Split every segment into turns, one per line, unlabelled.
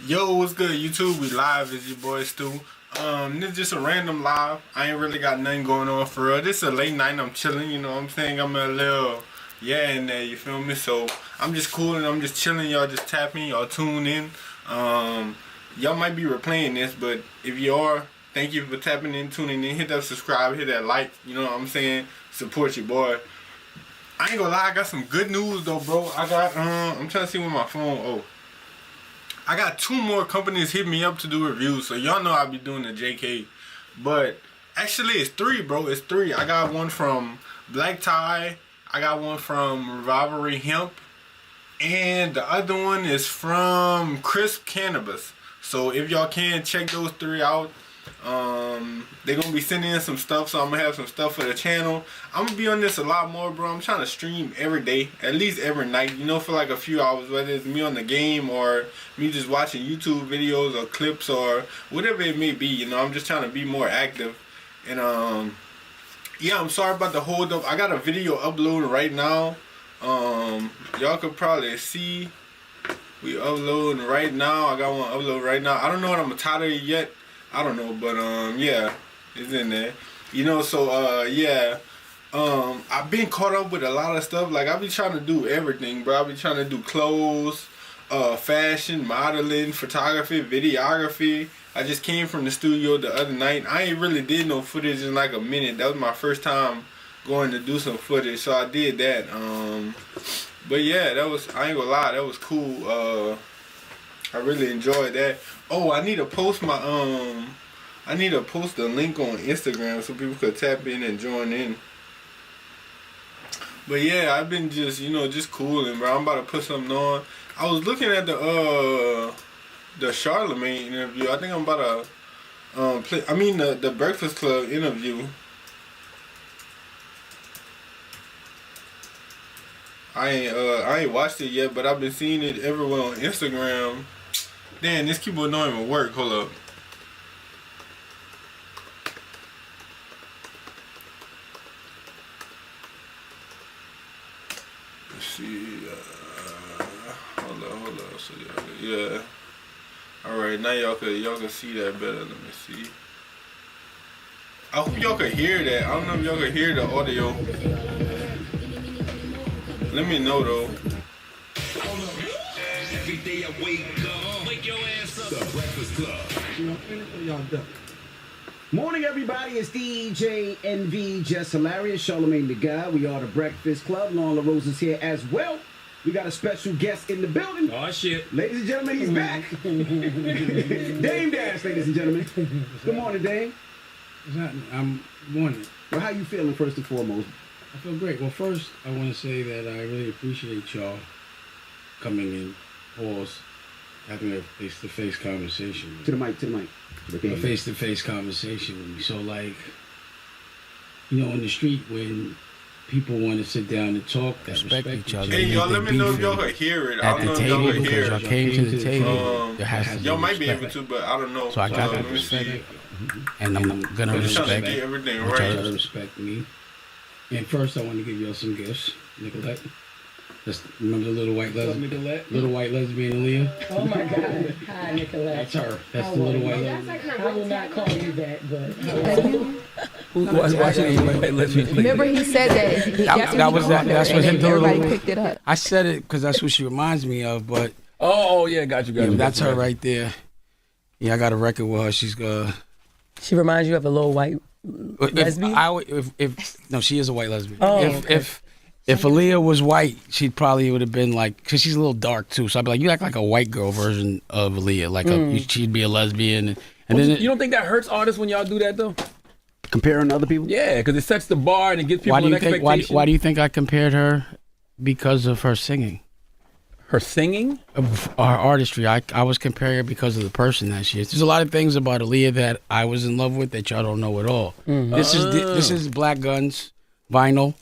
Yo, what's good, YouTube? We live. It's your boy Stu. This is just a random live. I ain't really got nothing going on for real. This is a late night and I'm chilling, you know what I'm saying? I'm a little, in there, you feel me? So, I'm just cool and I'm just chilling. Y'all just tap in, y'all tune in. Y'all might be replaying this, but if you are, thank you for tapping in, tuning in. Hit that subscribe, hit that like, you know what I'm saying? Support your boy. I ain't gonna lie, I got some good news though, bro. I got, I'm trying to see where my phone, I got 2 more companies hitting me up to do reviews, so y'all know I'll be doing the JK. But actually, it's 3, bro. It's 3. I got one from Black Tie. I got one from Rivalry Hemp. And the other one is from Crisp Cannabis. So if y'all can, check those 3 out. They're going to be sending in some stuff, so I'm going to have some stuff for the channel. I'm going to be on this a lot more, bro. I'm trying to stream every day, at least every night, you know, for like a few hours, whether it's me on the game or me just watching YouTube videos or clips or whatever it may be, you know. I'm just trying to be more active. And, yeah, I'm sorry about the hold up. I got a video uploading right now. Y'all could probably see we uploading right now. I got one upload right now. I don't know what I'm going to title it yet. I don't know, but yeah, it's in there. You know, so yeah. I've been caught up with a lot of stuff. Like I be trying to do everything, bro. I be trying to do clothes, fashion, modeling, photography, videography. I just came from the studio the other night. I ain't really did no footage in like a minute. That was my first time going to do some footage, so I did that. But yeah, that was, I ain't gonna lie, that was cool. I really enjoyed that. Oh, I need to post my I need to post the link on Instagram so people could tap in and join in. But yeah, I've been just, you know, just cooling, bro. I'm about to put something on. I was looking at the Charlamagne interview. I think I'm about to play, I mean the Breakfast Club interview. I ain't watched it yet, but I've been seeing it everywhere on Instagram. Damn, this keyboard don't even work. Hold up. Let's see. Hold up. So yeah. All right, now y'all can see that better. Let me see. I hope y'all can hear that. I don't know if y'all can hear the audio. Let me know though.
Every day I wake up, wake your ass up. The Breakfast Club.
Morning, everybody. It's DJ NV, Just Hilarious, Charlamagne the Guy. We are the Breakfast Club. Lon LaRose is here as well. We got a special guest in the building.
Oh shit!
Ladies and gentlemen, he's back. Dame Dash, ladies and gentlemen. Good morning, Dame.
I'm morning.
Well, how you feeling first and foremost?
I feel great. Well, first, I want to say that I really appreciate y'all coming in, pause, having a face-to-face conversation.
To the mic.
A face-to-face conversation with me. So, like, you know, in the street, when people want to sit down and talk, respect each other.
Hey, y'all, let me know if y'all can hear it. I don't know if y'all can hear it.
Y'all came to the table.
Y'all might be able to, but I don't know.
So I got that respect. And I'm going to respect
everything
which
right.
y'all respect me. And first, I want to give y'all some gifts. Nicolette. Remember the little white lesbian? Little white lesbian Aaliyah?
Oh my God. Hi, Nicolette.
That's her. That's the little white lesbian.
I will not call you that, but.
Who was watching it?
Remember he said that.
That's what he told
everybody picked it up.
I said it because that's what she reminds me of, but.
Oh, yeah, got you.
That's her right there. Yeah, I got a record with her. She's
She reminds you of a little white lesbian?
No, she is a white lesbian.
Oh,
If Aaliyah was white, she probably would have been like, because she's a little dark too. So I'd be like, you act like a white girl version of Aaliyah. Like she'd be a lesbian. And then
you don't think that hurts artists when y'all do that though?
Comparing other people?
Yeah, because it sets the bar and it gives people an expectation.
Why do you think I compared her? Because of her singing.
Her singing?
Of her artistry. I was comparing her because of the person that she is. There's a lot of things about Aaliyah that I was in love with that y'all don't know at all. This is Black Guns vinyl.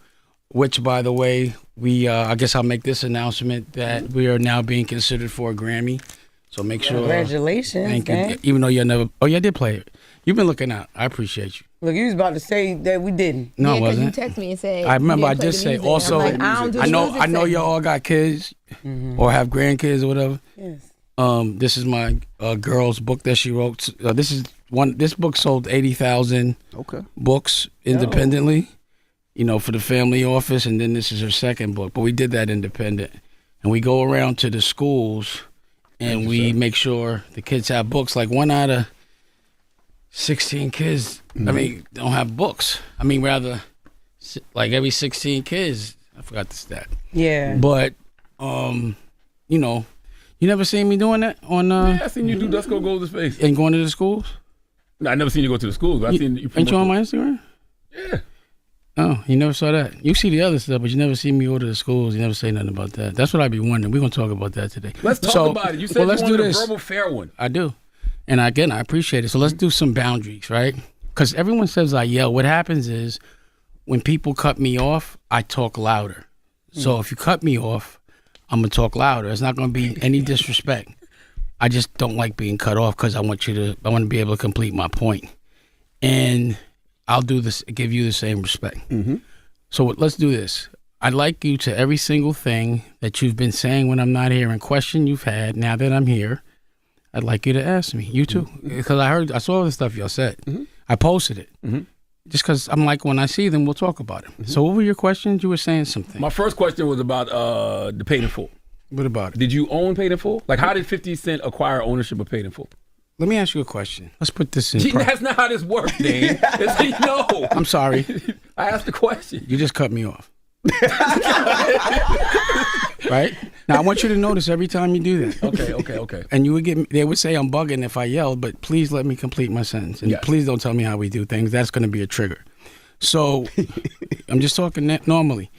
Which, by the way, I guess I'll make this announcement that we are now being considered for a Grammy. So make sure.
Congratulations.
Thank you. Even though you never. Oh, yeah, I did play it. You've been looking out. I appreciate you.
Look, you was about to say that we didn't.
No,
yeah,
it wasn't.
You text me and said.
I remember I did say also.
Like, I
know y'all all got kids or have grandkids or whatever.
Yes.
This is my girl's book that she wrote. This book sold 80,000 books independently, for the family office, and then this is her second book. But we did that independent, and we go around to the schools, and we make sure the kids have books. Like 1 out of 16 kids, don't have books. Rather, like every 16 kids. I forgot the stat.
Yeah.
But, you never seen me doing that on?
Yeah, I seen you do Dusko Goes to Space.
And going to the schools?
No, I never seen you go to the schools. But I seen you.
Ain't you on my Instagram?
Yeah.
Oh, you never saw that. You see the other stuff, but you never see me go to the schools. You never say nothing about that. That's what I be wondering. We're gonna talk about that today.
Let's talk about it. You said
let's
you
do
wanted
this.
a verbal fair one.
I do, and again, I appreciate it. So let's do some boundaries, right? Because everyone says I yell. What happens is when people cut me off, I talk louder. So if you cut me off, I'm gonna talk louder. It's not gonna be any disrespect. I just don't like being cut off because I want to be able to complete my point, and I'll do this, give you the same respect. So let's do this. I'd like you to every single thing that you've been saying when I'm not here and question you've had now that I'm here. I'd like you to ask me. You too, because I saw all the stuff y'all said. I posted it. Just because I'm like, when I see them, we'll talk about it. So what were your questions? You were saying something.
My first question was about the Paid in Full.
What about it?
Did you own Paid in Full? Like, how did 50 Cent acquire ownership of Paid in Full?
Let me ask you a question. Let's put this in.
That's not how this works, Dan. No.
I'm sorry.
I asked the question.
You just cut me off. Right? Now, I want you to notice every time you do that.
Okay.
And they would say I'm bugging if I yelled, but please let me complete my sentence. And please don't tell me how we do things. That's going to be a trigger. So I'm just talking normally.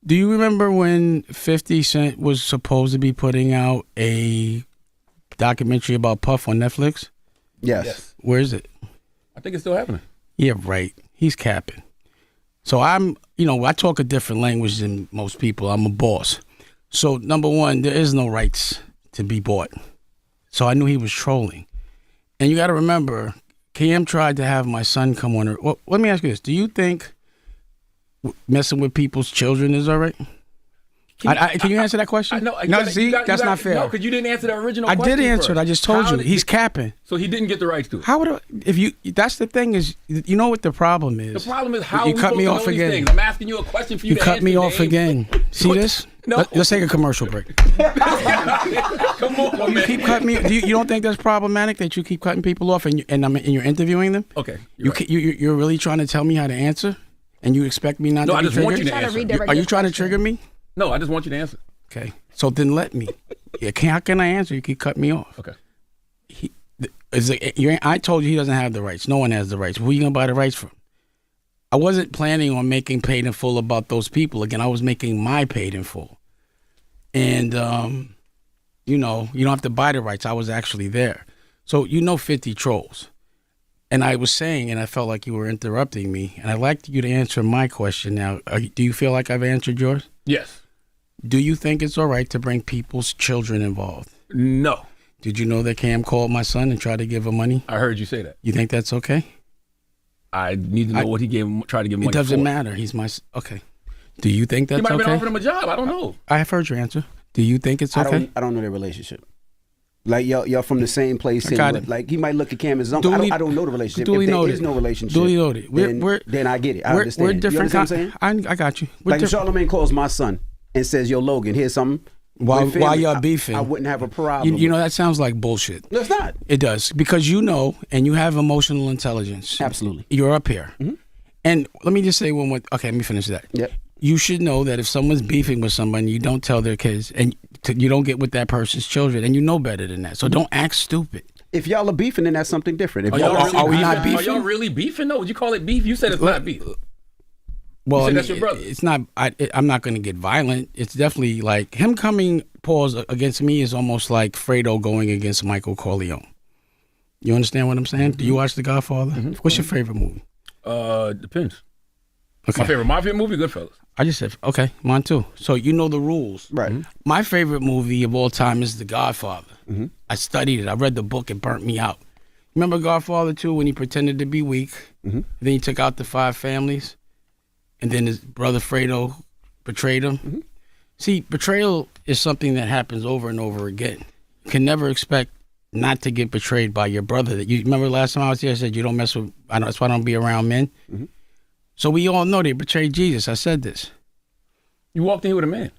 Do you remember when 50 Cent was supposed to be putting out a documentary about Puff on Netflix?
Yes.
Where is it?
I think it's still happening.
Yeah, right. He's capping. So I talk a different language than most people. I'm a boss. So number one, there is no rights to be bought. So I knew he was trolling. And you got to remember, Cam tried to have my son come on. Well, let me ask you this. Do you think messing with people's children is all right? Can you answer that question?
No,
that's not fair.
No, because you didn't answer the original
question.
I
did answer it. I just told you. He's capping.
So he didn't get the rights to it.
How would that's the thing is, you know what the problem is?
The problem is how
you cut me off again.
Things. I'm asking you a question for you to answer.
You cut me off again. See this?
No.
Let's take a commercial break.
Come on, man.
You keep cutting me. You don't think that's problematic that you keep cutting people off and you're interviewing them?
Okay.
You're really trying to tell me how to answer, and you expect me not to be triggered?
No, I just want you to answer.
Are you trying to trigger me?
No, I just want you to answer.
Okay. So then let me. How can I answer? You keep cutting me off.
Okay.
I told you he doesn't have the rights. No one has the rights. Who are you going to buy the rights from? I wasn't planning on making Paid in Full about those people. Again, I was making my Paid in Full. And, you don't have to buy the rights. I was actually there. So 50 trolls. And I was saying, and I felt like you were interrupting me, and I'd like you to answer my question now. Do you feel like I've answered yours?
Yes.
Do you think it's all right to bring people's children involved?
No.
Did you know that Cam called my son and tried to give him money?
I heard you say that.
You think that's okay?
I need to know what he tried to give him money for.
It doesn't matter. He's my... Okay. Do you think that's okay?
He might have been offering him a job. I don't know.
I have heard your answer. Do you think it's okay?
I don't know their relationship. Like y'all from the same place. Like he might look at Cam as his uncle. I don't know the relationship. If there is no relationship,
duly noted.
Then I get it. I understand.
We're different.
You understand what I'm saying?
I got you.
Like if Charlamagne calls my son and says, "Yo, Logan, here's something."
While y'all beefing,
I wouldn't have a problem.
You know that sounds like bullshit.
No, it's not.
It does because and you have emotional intelligence.
Absolutely.
You're up here. Mm-hmm. And let me just say one more. Okay, let me finish that.
Yep.
You should know that if someone's beefing with someone, you don't tell their kids, and you don't get with that person's children, and you know better than that. So don't act stupid.
If y'all are beefing, then that's something different.
Are we not beefing? Are y'all really beefing? No, would you call it beef? You said it's not beef.
Well,
that's your brother.
It's not. I'm not going to get violent. It's definitely like him coming against me is almost like Fredo going against Michael Corleone. You understand what I'm saying? Mm-hmm. Do you watch The Godfather? Mm-hmm. What's your favorite movie?
Depends.
Okay.
My favorite mafia movie, Goodfellas.
I just said, okay, mine too. So you know the rules.
Right.
Mm-hmm. My favorite movie of all time is The Godfather. Mm-hmm. I studied it. I read the book. It burnt me out. Remember Godfather 2 when he pretended to be weak? Mm-hmm. Then he took out the 5 families? And then his brother Fredo betrayed him? Mm-hmm. See, betrayal is something that happens over and over again. can never expect not to get betrayed by your brother. That you remember last time I was here, I said you don't mess with. That's why I don't be around men.
Mm-hmm.
So we all know they betrayed Jesus. I said this.
You walked in here with a man.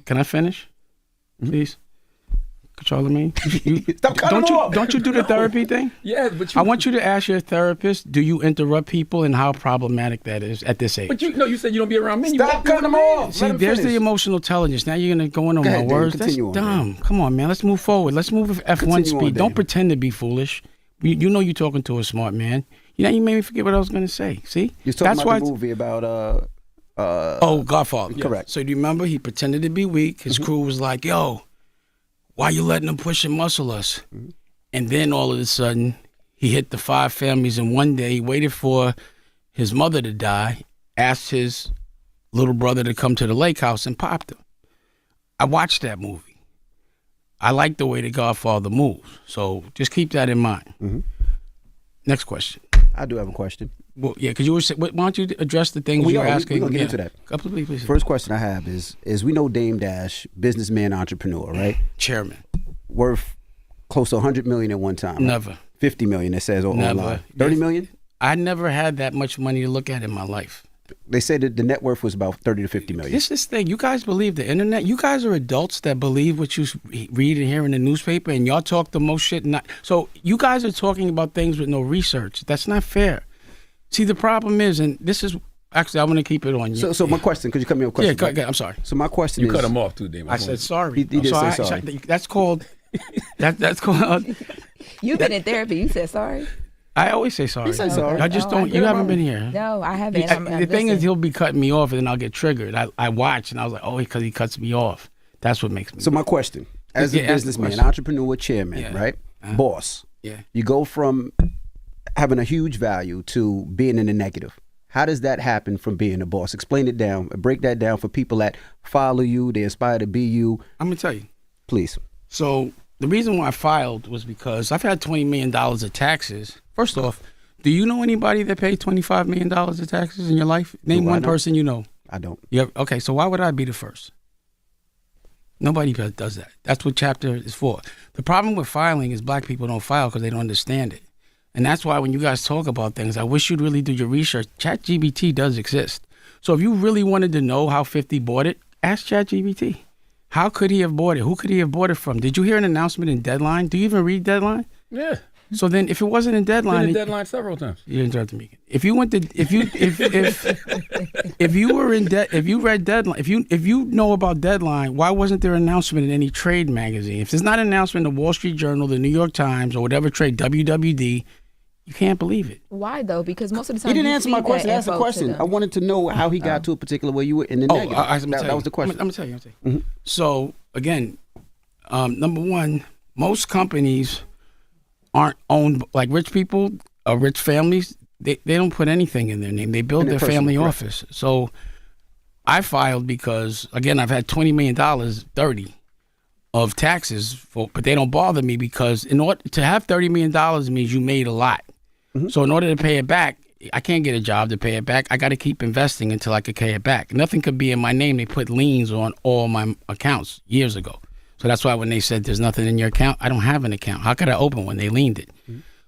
Can I finish, please? Charlamagne,
Stop cutting him off.
don't you do the therapy thing?
Yeah, but
I want you to ask your therapist, do you interrupt people and how problematic that is at this age?
But you said you don't be around men. You
Stop
walked in with
cutting
a
him
man.
off.
See,
Let him
there's
finish.
the emotional intelligence. Now you're going to go in on
Go
my
ahead, Dave.
words. That's
Continue on,
dumb. Come on, man. Let's move forward. Let's move with F1
Continue
speed.
on,
Don't
Dave.
pretend to be foolish. You know you're talking to a smart man. You made me forget what I was going to say. See?
You're talking about the movie about
Oh, Godfather.
Correct.
So do you remember he pretended to be weak? His crew was like, yo, why you letting them push and muscle us? And then all of a sudden, he hit the 5 families in one day. He waited for his mother to die, asked his little brother to come to the lake house and popped him. I watched that movie. I like the way the Godfather moves. So just keep that in mind. Next question.
I do have a question.
Well, yeah, because you were saying, why don't you address the things you were asking?
We're going to get into that.
Please.
First question I have is we know Dame Dash, businessman, entrepreneur, right?
Chairman.
Worth close to 100 million at one time. Right?
Never.
50 million, it says
Never.
online. 30 million?
I never had that much money to look at in my life.
They said that the net worth was about 30 to 50 million.
This thing. You guys believe the internet? You guys are adults that believe what you read and hear in the newspaper, and y'all talk the most shit. So you guys are talking about things with no research. That's not fair. See, the problem is, and this is actually, I want to keep it on you.
So my question, could you cut me off? Question?
Yeah, I'm sorry.
So my question
You
is,
cut him off too, Dave.
I said sorry.
He did say sorry.
That's called. That's called.
You've been in therapy. You said sorry.
I always say sorry.
He said sorry.
I just
Oh,
don't.
I
You
get
haven't
it.
been here.
No, I haven't.
The thing is, he'll be cutting me off, and then I'll get triggered. I watch, and I was like, oh, because he cuts me off. That's what makes me.
So my question, as a
Yeah, ask the
businessman,
question.
entrepreneur, chairman,
Yeah.
right? Boss.
Yeah.
You go from having a huge value to being in the negative. How does that happen from being a boss? Explain it down. Break that down for people that follow you, they aspire to be you.
I'm gonna tell you.
Please.
So the reason why I filed was because I've had $20 million of taxes. First off, do you know anybody that paid $25 million of taxes in your life? Name
Do I
one
know?
person you know.
I don't.
Okay, so why would I be the first? Nobody does that. That's what chapter is for. The problem with filing is black people don't file because they don't understand it. And that's why when you guys talk about things, I wish you'd really do your research. ChatGPT does exist. So if you really wanted to know how 50 bought it, ask ChatGPT. How could he have bought it? Who could he have bought it from? Did you hear an announcement in Deadline? Do you even read Deadline?
Yeah.
So then, if it wasn't in Deadline,
Been in Deadline several times.
you interrupted me. If you went to, if you were in debt, if you read Deadline, if you know about Deadline, why wasn't there an announcement in any trade magazine? If there's not an announcement in the Wall Street Journal, the New York Times, or whatever trade, WWD, you can't believe it.
Why though? Because most of the time
He didn't
you
answer
feed
my
that
question. Ask the
info to
question.
them.
I wanted to know how he got to a particular way you were in the negative. That was the question.
I'm gonna tell you. So again, number one, most companies aren't owned like rich people or rich families. They don't put anything in their name. They build
In
their
their
family
personal,
office. So I filed because again I've had $20 million, 30 of taxes, but they don't bother me because in order to have $30 million means you made a lot. So in order to pay it back, I can't get a job to pay it back. I got to keep investing until I could pay it back. Nothing could be in my name. They put liens on all my accounts years ago. So that's why when they said there's nothing in your account, I don't have an account. How could I open one? They liened it.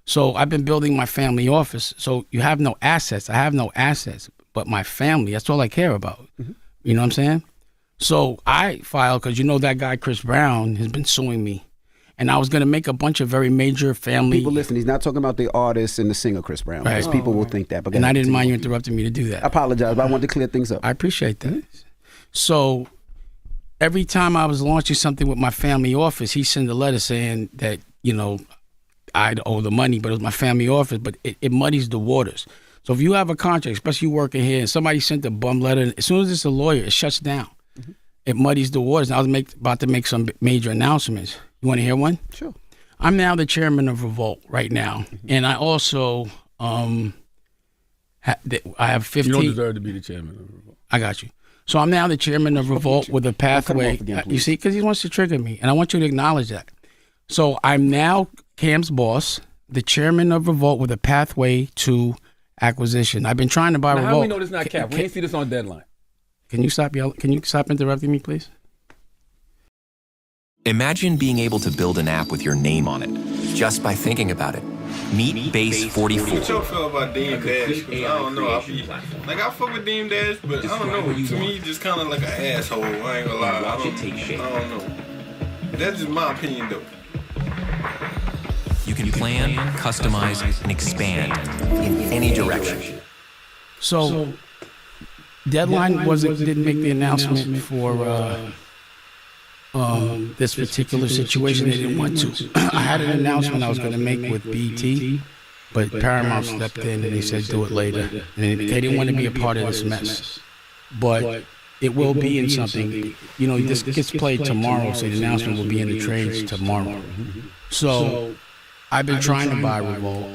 So I've been building my family office. So you have no assets. I have no assets, but my family, that's all I care about. You know what I'm saying? So I filed because you know that guy, Chris Brown, has been suing me. And I was going to make a bunch of very major family.
People listen, he's not talking about the artist and the singer Chris Brown.
Right.
Because people will think that. But
And I didn't mind you interrupting me to do that.
I apologize, but I wanted to clear things up.
I appreciate that. So every time I was launching something with my family office, he sent a letter saying that, you know, I'd owe the money, but it was my family office, but it muddies the waters. So if you have a contract, especially you working here, and somebody sent a bum letter, as soon as it's a lawyer, it shuts down. It muddies the waters. And I was about to make some major announcements. You want to hear one?
Sure.
I'm now the chairman of Revolt right now. And I also, I have 15.
You don't deserve to be the chairman of Revolt.
I got you. So I'm now the chairman of Revolt with a pathway.
off again,
You
please.
see, because he wants to trigger me, and I want you to acknowledge that. So I'm now Cam's boss, the chairman of Revolt with a pathway to acquisition. I've been trying to buy
Now,
Revolt.
how we know this is not Cap? We ain't see this on Deadline.
Can you stop yelling? Can you stop interrupting me, please?
Imagine being able to build an app with your name on it, just by thinking about it. Meet Base 44.
What y'all feel about Deem Dash? 'Cause I don't know. I fuck with Deem Dash, but I don't know. To me, just kind of like an asshole. I ain't gonna lie. I don't know. That's just my opinion, though.
You can plan, customize, and expand in any direction.
So Deadline didn't make the announcement for this particular situation. They didn't want to. I had an announcement I was going to make with BT, but Paramount stepped in and they said do it later. And they didn't want to be a part of this mess. But it will be in something. You know, this gets played tomorrow, so the announcement will be in the trades tomorrow. So I've been trying to buy Revolt,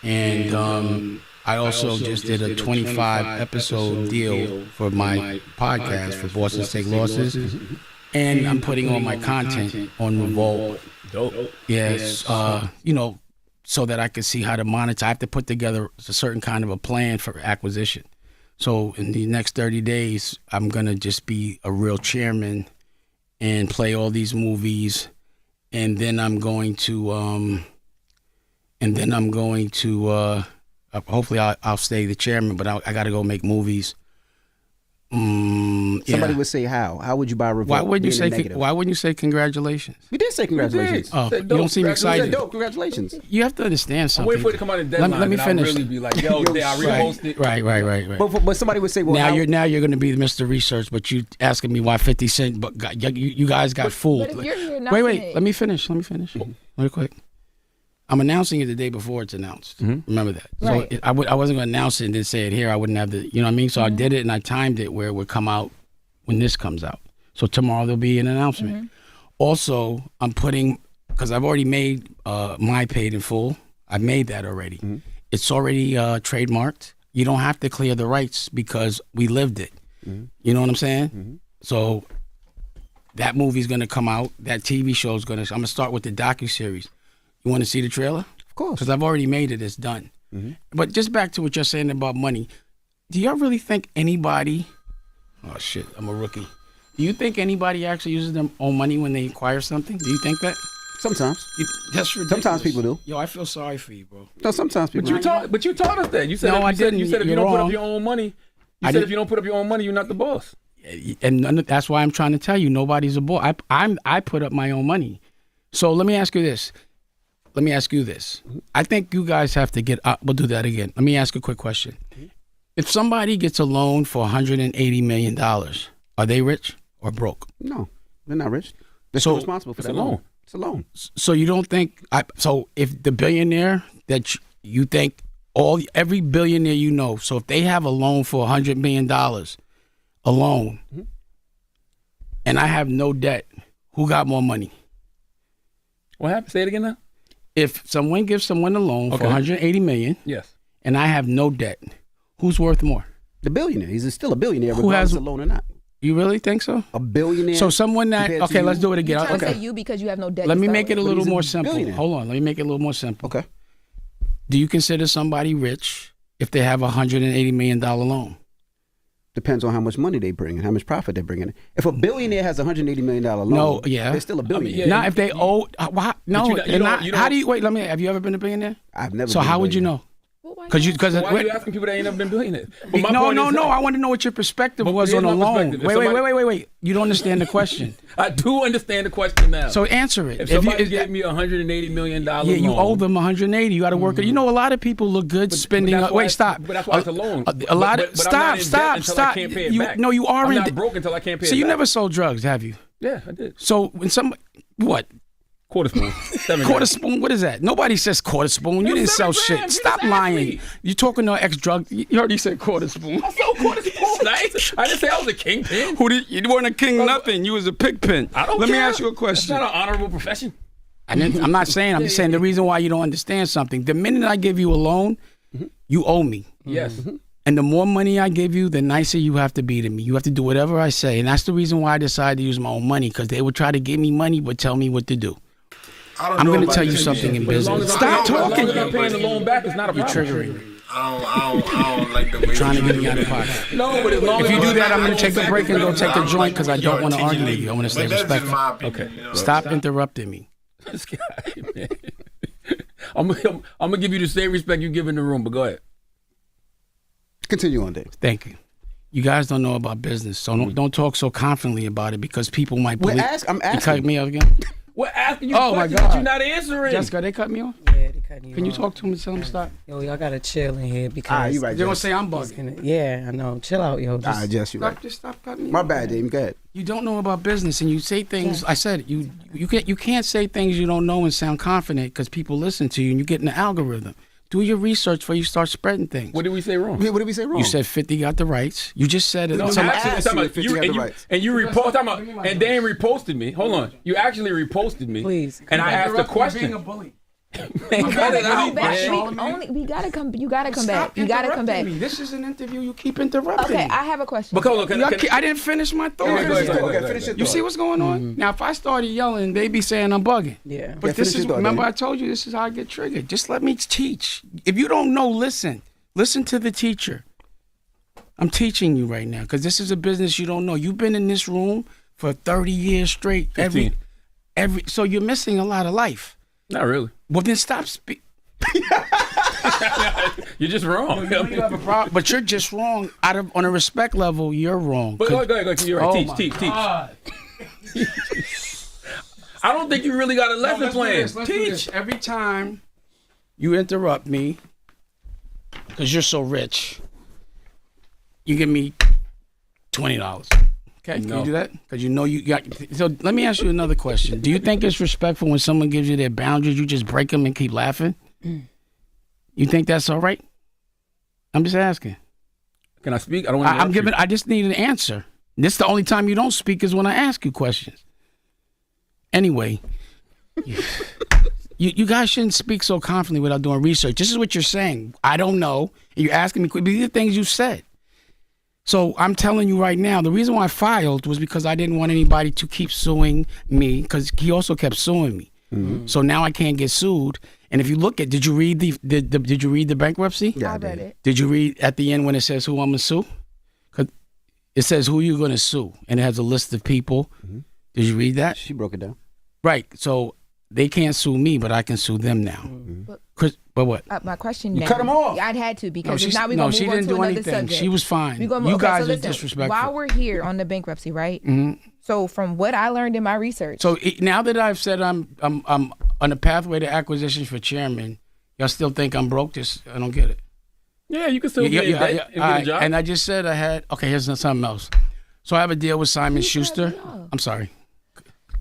and I also just did a 25-episode deal for my podcast for Boston Steak Losses, and I'm putting all my content on Revolt.
Dope.
Yes, you know, so that I can see how to monetize. I have to put together a certain kind of a plan for acquisition. So in the next 30 days, I'm gonna just be a real chairman and play all these movies, and then I'm going to, hopefully I'll stay the chairman, but I got to go make movies.
Somebody would say how? How would you buy Revolt?
Why wouldn't you say congratulations?
We did say congratulations.
Oh, you don't seem excited.
Dope, congratulations.
You have to understand
I'm
something.
waiting for it to come out in Deadline.
Let me finish.
I'll really be like, yo, I reposted.
Right.
But somebody would say, well,
now you're going to be Mr. Research, but you asking me why 50 Cent, but you guys got fooled.
But if you're here announcing
Wait,
it-
let me finish. Real quick. I'm announcing it the day before it's announced. Remember that.
Right.
So I wasn't going to announce it and then say it here. I wouldn't have the, you know what I mean? So I did it and I timed it where it would come out when this comes out. So tomorrow there'll be an announcement. Also, I'm putting, because I've already made My Paid in Full. I made that already. It's already trademarked. You don't have to clear the rights because we lived it. You know what I'm saying? So that movie's going to come out. That TV show's going to, I'm going to start with the docuseries. You want to see the trailer?
Of course.
Because I've already made it. It's done. But just back to what you're saying about money. Do y'all really think anybody... Oh, shit. I'm a rookie. Do you think anybody actually uses their own money when they acquire something? Do you think that?
Sometimes.
That's ridiculous.
Sometimes people do.
Yo, I feel sorry for you, bro.
No, sometimes people do.
But you taught us that. You said
No, I didn't.
You said if you
You're
don't put
wrong.
up your own money,
I
if
didn't-
you don't put up your own money, you're not the boss.
And that's why I'm trying to tell you, nobody's a boss. I put up my own money. So let me ask you this. I think you guys have to get. We'll do that again. Let me ask a quick question. If somebody gets a loan for $180 million, are they rich or broke?
No, they're not rich. They're
So-
still responsible for
It's
that
a loan.
It's a loan.
So you don't think? So if the billionaire that you think every billionaire you know, so if they have a loan for $100 million, a loan, and I have no debt, who got more money?
What happened? Say it again now.
If someone gives someone a loan for
Okay.
$180 million,
Yes.
and I have no debt, who's worth more?
The billionaire. He's still a billionaire,
Who
regardless
has-
of loan or not.
You really think so?
A billionaire.
So someone that
compared to
okay,
you?
let's do it
You're
again.
trying to
Okay,
say you because you have no debt.
let
to
me
start
make it a
with.
little
he's a
more simple.
billionaire.
Hold on, let me make it a little more simple.
Okay.
Do you consider somebody rich if they have a $180 million loan?
Depends on how much money they bring and how much profit they bring in. If a billionaire has a $180 million loan,
No, yeah.
they're still a billionaire.
yeah.
Now, if they owe, no,
you
they're
don't-
not.
you
How
don't-
do you wait? Let me. Have you ever been a billionaire?
I've never.
So
been a
how would you
billionaire.
know?
Well, why
Because
not?
Why are you asking people that ain't never been billionaires? But my
No,
point is-
I want to know what your perspective
But
was
here's
on a
my
loan.
perspective. If
Wait.
somebody-
You don't understand the question.
I do understand the question now.
So answer it.
if
you,
somebody gave me $180 million
yeah,
loan,
you owe them 180. You got to work it. You know, a lot of people look good spending.
that's why
Wait, stop.
but that's why it's a loan.
A lot
But-
of
but I'm not in
stop.
debt until I can't pay it back.
No, you are
I'm
in
not
debt.
broke until I can't pay
So
it
you
back.
never sold drugs, have you?
Yeah, I did.
So when what?
Quarter spoon. 7
Quarter
grams.
spoon? What is that? Nobody says quarter spoon. You
It
didn't
was
sell
7
shit.
grams. You
Stop
just asked
lying.
me.
You talking to ex drug? You heard he said quarter spoon.
I sold quarter spoon. I didn't say I was a kingpin.
Who did you weren't a king? Nothing. You was a pig pin.
I don't
Let me
care.
ask you a question.
It's not an honorable profession.
I'm not saying. I'm just saying the reason why you don't understand something. The minute I give you a loan, you owe me.
Yes.
And the more money I give you, the nicer you have to be to me. You have to do whatever I say. And that's the reason why I decided to use my own money, because they would try to give me money but tell me what to do.
I don't
I'm
know
going to
about
tell you
this
something
shit.
in
But as long
business.
as
Stop
I'm
talking.
paying the loan back, it's not a
You're
problem.
triggering me.
I don't like the way
Trying to
you
get me out of pocket.
No, but as long
If
as
you do
I'm
that, I'm gonna
not-
take a break and go take a joint because I don't want to argue with you. I want to stay
But that's just
respectful.
my opinion.
Okay.
You know?
Stop interrupting me.
This guy, man. I'm gonna give you the same respect you give in the room, but go ahead.
Continue on, Dave.
Thank you. You guys don't know about business, so don't talk so confidently about it because people might
Well,
believe.
I'm
You cut
asking.
me off again.
We're asking you
Oh, my
questions that
God.
you're not answering.
Jessica, they cut me off.
Yeah, they cutting you
Can you
off.
talk to him and tell him to stop?
Yo, y'all gotta chill in here because
You right,
They're gonna
Jess.
say I'm
it's
bugging.
gonna- yeah, I know. Chill out, yo. Just,
Jess, you right.
Just stop cutting me
My
off.
bad, Dave. Go ahead.
You don't know about business, and you say things. I said it. You can't say things you don't know and sound confident because people listen to you, and you get in the algorithm. Do your research before you start spreading things.
What did we say wrong?
What did we say wrong?
You said 50 got the rights. You just said it.
No,
Somebody
actually,
asked
talking
you
about
if
you,
you had
and
the
you,
rights.
and you repost, talking about, and Dan reposted me. Hold on, you actually reposted me.
Please.
And I asked a question.
bully.
Man, cut it out,
Come back.
man.
We gotta come. You gotta come
Stop
back. You gotta come back.
interrupting me. This is an interview. You keep interrupting
Okay,
me.
I have a question.
But hold on, can
I didn't finish my thought.
Okay, go ahead, go ahead.
Finish your
You
thought.
see what's going on? Now, if I started yelling, they be saying I'm bugging.
Yeah.
But
Yeah,
this
finish
is,
your thought,
remember
Danny.
I told you this is how I get triggered. Just let me teach. If you don't know, listen. Listen to the teacher. I'm teaching you right now because this is a business you don't know. You've been in this room for 30 years straight.
15.
So you're missing a lot of life.
Not really.
Well, then stop speaking.
You're just wrong.
But you're just wrong. On a respect level, you're wrong.
But go ahead. You're right.
Oh
Teach,
my
teach.
God.
I don't think you really got a lesson
Let's do
plan.
this, let's do
Teach.
this. Every time you interrupt me, because you're so rich, you give me $20. Okay, can
No.
you do that? Because you know you got. So let me ask you another question. Do you think it's respectful when someone gives you their boundaries, you just break them and keep laughing? You think that's all right? I'm just asking.
Can I speak? I don't want to.
I'm giving. I just need an answer. This the only time you don't speak is when I ask you questions. Anyway, you guys shouldn't speak so confidently without doing research. This is what you're saying. I don't know. And you're asking me. These are things you said. So I'm telling you right now, the reason why I filed was because I didn't want anybody to keep suing me because he also kept suing me. Mm-hmm. So now I can't get sued. And if you look at, did you read did you read the bankruptcy?
Yeah,
I read it.
Did you read at the end when it says who I'm gonna sue? 'Cause it says who you're gonna sue, and it has a list of people.
Mm-hmm.
Did you read that?
She broke it down.
Right. So they can't sue me, but I can sue them now. Chris, but what?
My question
You
now.
cut 'em off.
I'd had to because if
she's-
not, we're
no,
gonna
she
move on
didn't
to
do
another
anything.
subject.
She was fine.
We gonna,
You
okay,
guys
so
are
listen,
disrespectful.
While we're here on the bankruptcy, right?
Mhm.
So from what I learned in my research,
So now that I've said I'm on a pathway to acquisition for chairman, y'all still think I'm broke? Just I don't get it.
Yeah, you can still get
Yeah,
and get a
alright,
job.
and I just said I had. Okay, here's something else. So I have a deal with Simon Schuster. I'm sorry.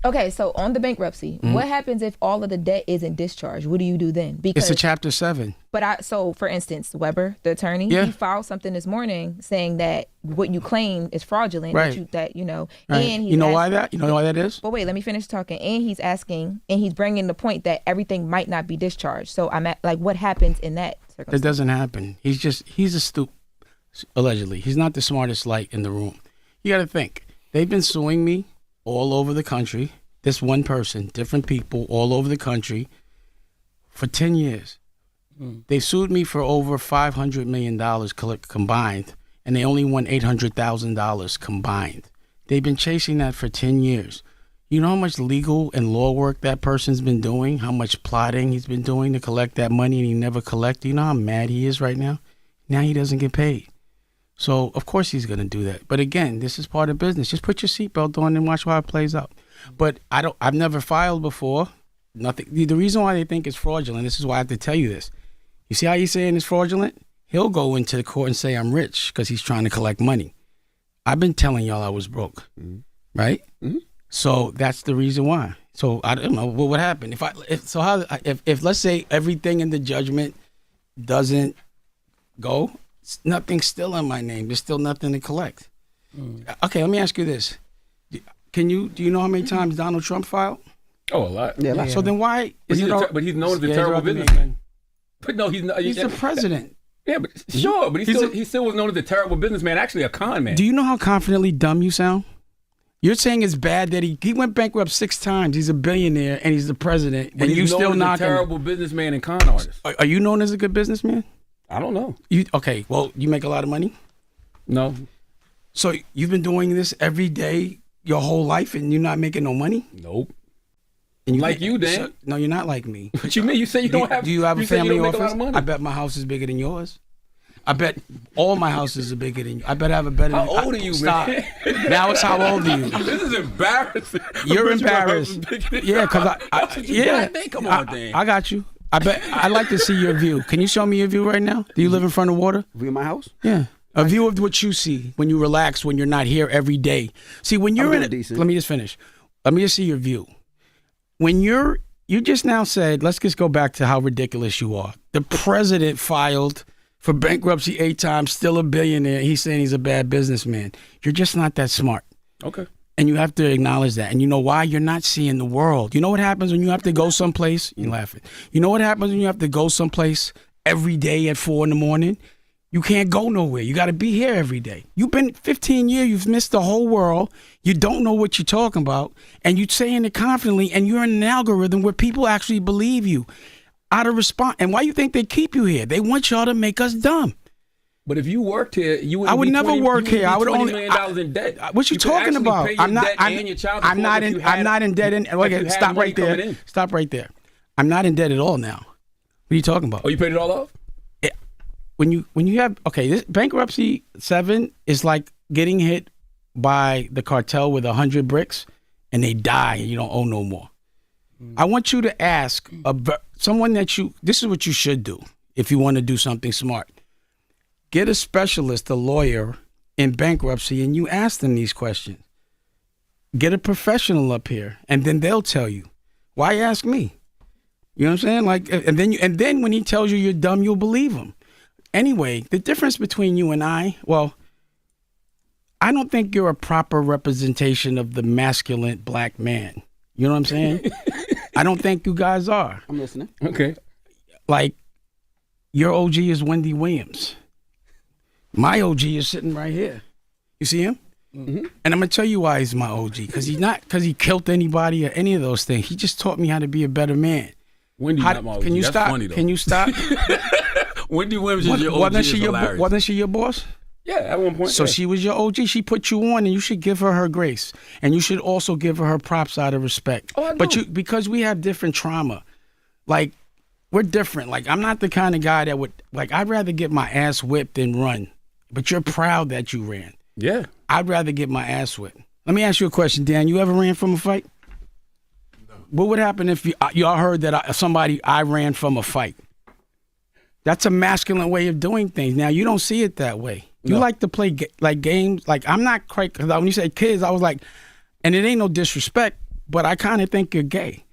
okay, so on the bankruptcy, what happens if all of the debt isn't discharged? What do you do then? Because
It's a Chapter 7.
so for instance, Weber, the attorney,
Yeah.
he filed something this morning saying that what you claim is fraudulent.
Right.
That you know,
Right.
and he's
You know why
asking-
that? You know why that is?
But wait, let me finish talking. And he's asking, and he's bringing the point that everything might not be discharged. So I'm at like, what happens in that
That
circumstance?
doesn't happen. He's a stoop. Allegedly, he's not the smartest light in the room. You got to think. They've been suing me all over the country. This one person, different people all over the country for 10 years. They sued me for over $500 million combined, and they only won $800,000 combined. They've been chasing that for 10 years. You know how much legal and law work that person's been doing? How much plotting he's been doing to collect that money, and he never collected? You know how mad he is right now? Now he doesn't get paid. So, of course he's going to do that. But again, this is part of business. Just put your seatbelt on and watch how it plays out. But I've never filed before. Nothing. The reason why they think it's fraudulent, this is why I have to tell you this. You see how he's saying it's fraudulent? He'll go into the court and say I'm rich because he's trying to collect money. I've been telling y'all I was broke, right? Mm-hmm. So that's the reason why. So I don't know what would happen if let's say everything in the judgment doesn't go, nothing's still in my name. There's still nothing to collect. Okay, let me ask you this: do you know how many times Donald Trump filed?
Oh, a lot.
Yeah.
So then why
But
is
he's,
it?
but he's known as a
Yeah,
terrible
interrupting me
businessman.
again.
But no, he's not.
He's the president.
Yeah, but sure, but
He's
he still was known as a terrible businessman. Actually, a con man.
Do you know how confidently dumb you sound? You're saying it's bad that he went bankrupt 6 times. He's a billionaire and he's the president,
But
and you
he's known
still
as a
knocking.
terrible businessman and con artist.
Are you known as a good businessman?
I don't know.
Okay, well, you make a lot of money?
No.
So you've been doing this every day your whole life and you're not making no money?
Nope.
And
Like you, Dan.
So, no, you're not like me.
What you mean? You say you don't have.
Do you have a
said you
family
don't make a lot
office?
of money.
I bet my house is bigger than yours. I bet all my houses are bigger than you. I bet I have a better.
How old are you,
Stop.
man?
Now it's how old are you?
This is embarrassing.
You're embarrassed. Yeah, because
Come on, Dan.
I got you. I bet I'd like to see your view. Can you show me your view right now? Do you live in front of water?
View of my house?
Yeah. A view of what you see when you relax, when you're not here every day. See, when you're in it,
decent.
let me just finish. Let me just see your view. When you just now said, let's just go back to how ridiculous you are. The president filed for bankruptcy 8 times, still a billionaire. He's saying he's a bad businessman. You're just not that smart.
Okay.
And you have to acknowledge that. And you know why? You're not seeing the world. You know what happens when you have to go someplace? You're laughing. You know what happens when you have to go someplace every day at 4 a.m? You can't go nowhere. You got to be here every day. You've been 15 years. You've missed the whole world. You don't know what you're talking about. And you're saying it confidently. And you're in an algorithm where people actually believe you out of response. And why you think they keep you here? They want y'all to make us dumb.
But if you worked here, you would.
I would never work here. I would only.
$20 million in debt.
What you
could
talking
actually
about?
pay your
I'm not.
debt and your child support if you had-
I'm not in debt. Okay,
had
stop
money
right there.
coming in.
Stop right there. I'm not in debt at all now. What are you talking about?
Oh, you paid it all off?
When you have this bankruptcy 7 is like getting hit by the cartel with 100 bricks and they die and you don't owe no more. I want you to ask someone that this is what you should do if you want to do something smart. Get a specialist, a lawyer in bankruptcy, and you ask them these questions. Get a professional up here, and then they'll tell you. Why ask me? You know what I'm saying? Like, and then when he tells you you're dumb, you'll believe him. Anyway, the difference between you and I don't think you're a proper representation of the masculine black man. You know what I'm saying? I don't think you guys are.
I'm listening.
Okay.
Like, your OG is Wendy Williams. My OG is sitting right here. You see him? Mm-hmm. And I'm gonna tell you why he's my OG. Because he killed anybody or any of those things. He just taught me how to be a better man.
Wendy's not my OG.
Can you
That's
stop?
funny, though.
Can you stop?
Wendy Williams is your OG.
Wasn't she your boss?
Yeah, at one point.
So she was your OG. She put you on, and you should give her grace, and you should also give her props out of respect.
Oh, I know.
But because we have different trauma, like we're different. Like I'm not the kind of guy that would I'd rather get my ass whipped than run. But you're proud that you ran.
Yeah.
I'd rather get my ass whipped. Let me ask you a question, Dan. You ever ran from a fight? No. What would happen if y'all heard that I ran from a fight? That's a masculine way of doing things. Now, you don't see it that way. You like to play games. Like, I'm not quite, because when you say kids, I was like, and it ain't no disrespect, but I kind of think you're gay.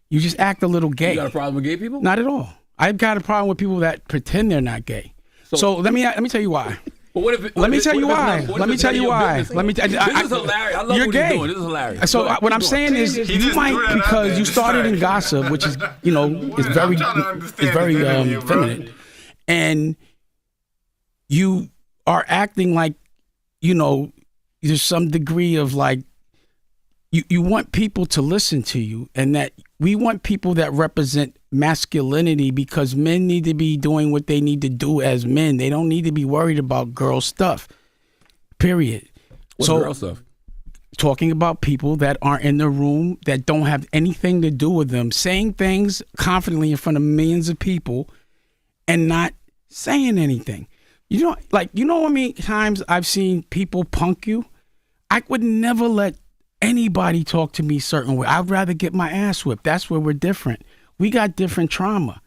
You just act a little gay.
You got a problem with gay people?
Not at all. I've got a problem with people that pretend they're not gay. So let me tell you why.
But what if
Let me tell you why. Let me tell you why.
This is hilarious. I love
you're
what
gay.
you're doing. This is hilarious.
So what I'm saying is, you might, because you started in gossip, which is, is very feminine, and you are acting like, there's some degree of like, you want people to listen to you, and that we want people that represent masculinity, because men need to be doing what they need to do as men. They don't need to be worried about girl stuff. Period.
What's girl stuff?
Talking about people that aren't in the room, that don't have anything to do with them, saying things confidently in front of millions of people and not saying anything. How many times I've seen people punk you? I would never let anybody talk to me a certain way. I'd rather get my ass whipped. That's where we're different. We got different trauma.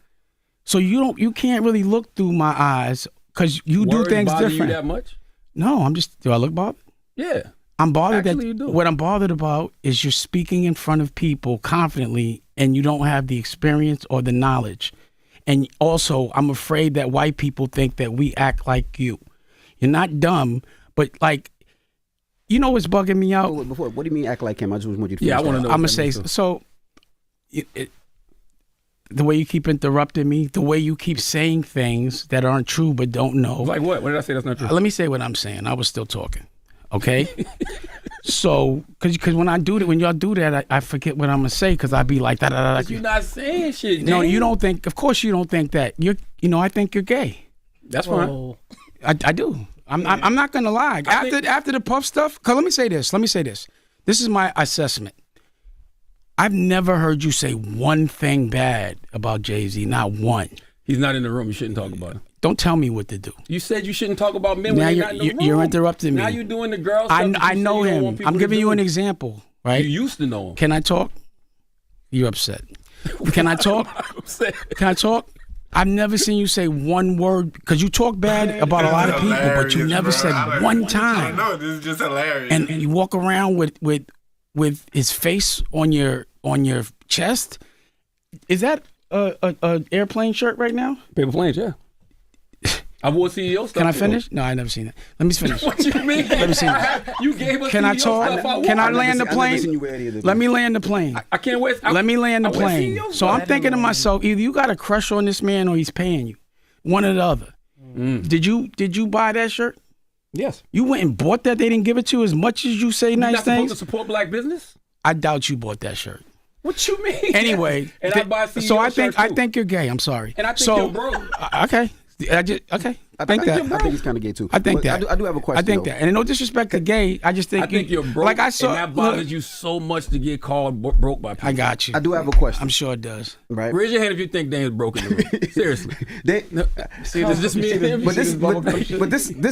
So you can't really look through my eyes, because you do things different.
You that much?
No, do I look bothered?
Yeah.
I'm bothered
Actually, you do.
What I'm bothered about is you're speaking in front of people confidently and you don't have the experience or the knowledge. And also, I'm afraid that white people think that we act like you. You're not dumb, but what's bugging me out?
Before, what do you mean act like him? I just want you to
I want to know.
I'm going to say, so the way you keep interrupting me, the way you keep saying things that aren't true but don't know.
Like what? What did I say that's not true?
Let me say what I'm saying. I was still talking. Okay? So, because when y'all do that, I forget what I'm going to say, because I be like, da-da-da.
You're not saying shit,
No,
James.
you don't think, of course you don't think that. I think you're gay.
That's fine.
Whoa.
I do. I'm not gonna lie. After the Puff stuff, 'cause let me say this. This is my assessment. I've never heard you say one thing bad about Jay-Z. Not one.
He's not in the room. You shouldn't talk about him.
Don't tell me what to do.
You said you shouldn't talk about men
Now
when they're not in the room.
you're interrupting me.
Now you're doing the girl stuff.
I
that you
know
say you don't
him.
want people
I'm
to
giving you
do.
an example, right?
You used to know him.
Can I talk? You're upset. Can I talk? Can I talk? I've never seen you say one word because you talk bad about a lot of people, but you never said one time.
No, this is just hilarious.
And you walk around with his face on your chest. Is that a airplane shirt right now?
Paper planes, yeah. I wore CEO stuff.
Can I
before.
finish? No, I never seen that. Let me finish.
What you mean?
Let me see.
You gave us
Can
CEO
I talk?
stuff.
Can I
never
land the
seen- I never seen you
plane?
wear any of them.
Let me land the plane.
I can't wait.
Let me land the
I wear
plane.
CEO
So
stuff.
I'm thinking to myself, either you got a crush on this man or he's paying you. One or the other. Did you buy that shirt?
Yes.
You went and bought that? They didn't give it to you as much as you say
You're
nice
not supposed
things?
to support black business?
I doubt you bought that shirt.
What you mean?
Anyway,
and I buy CEO
so I
shirts
think
too.
you're gay. I'm sorry.
And I think
so,
you're broke.
Okay. I think that.
I think he's kind of gay too.
I think
But
that.
I do have a question.
I think
though.
that. And no disrespect to gay, I just think
I think you're broke.
Like I saw.
and that bothers
look,
you so much to get called broke by people.
I got you.
I do have a question.
I'm sure it does.
Right.
Raise your hand if you think Dane's broke in the room. Seriously.
See,
Is this me and him?
but this